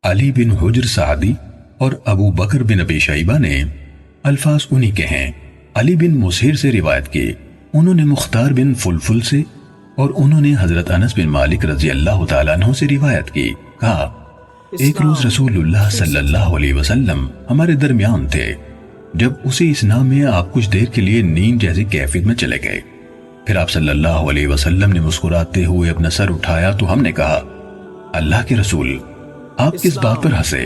علی بن حجر سعدی اور ابو بکر بن ابی شیبہ نے الفاظ انہی کے ہیں۔ علی بن مسہر سے روایت کی، انہوں نے مختار بن فلفل سے، اور انہوں نے حضرت انس بن مالک رضی اللہ تعالیٰ عنہ سے روایت کی، کہا ایک روز رسول اللہ صلی اللہ علیہ وسلم ہمارے درمیان تھے، جب اسی اسنا میں آپ کچھ دیر کے لیے نیند جیسی کیفیت میں چلے گئے۔ پھر آپ صلی اللہ علیہ وسلم نے مسکراتے ہوئے اپنا سر اٹھایا تو ہم نے کہا اللہ کے رسول آپ کس بات پر ہنسے؟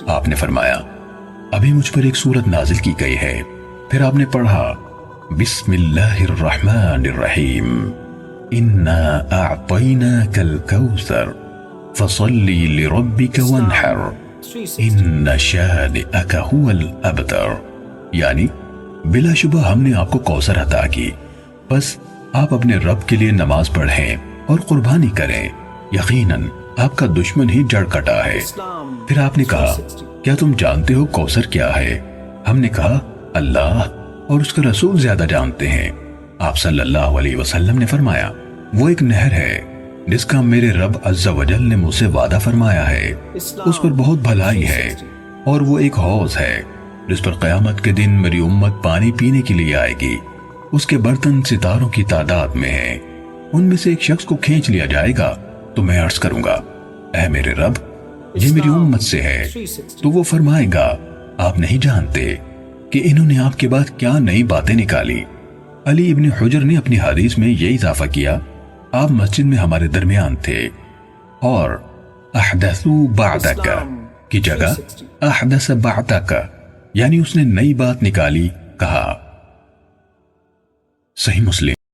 آپ نے فرمایا ابھی مجھ پر ایک سورت نازل کی گئی ہے۔ پھر آپ نے پڑھا بسم اللہ الرحمن الرحیم انا اعطیناک الکوثر فصلی لربک وانحر ان شانئک هو الابتر، یعنی بلا شبہ ہم نے آپ کو کوثر عطا کی، بس آپ اپنے رب کے لیے نماز پڑھیں اور قربانی کریں، یقیناً آپ کا دشمن ہی جڑ کٹا ہے۔ پھر آپ نے کہا کیا تم جانتے ہو کوثر کیا ہے؟ ہم نے کہا اللہ اور اس کا رسول زیادہ جانتے ہیں۔ آپ صلی اللہ علیہ وسلم نے فرمایا وہ ایک نہر ہے جس کا میرے رب عز و جل نے مجھ سے وعدہ فرمایا ہے، اس پر بہت بھلائی ہے، اور وہ ایک حوض ہے جس پر قیامت کے دن میری امت پانی پینے کے لیے آئے گی، اس کے برتن ستاروں کی تعداد میں ہیں، ان میں سے ایک شخص کو کھینچ لیا جائے گا تو میں عرض کروں گا اے میرے رب یہ میری امت سے ہے، تو وہ فرمائے گا آپ نہیں جانتے کہ انہوں نے آپ کے بعد کیا نئی باتیں نکالی۔ علی ابن حجر نے اپنی حدیث میں یہ اضافہ کیا آپ مسجد میں ہمارے درمیان تھے، اور احدثوا بعدک کی جگہ احدث بعدک یعنی اس نے نئی بات نکالی کہا۔ صحیح مسلم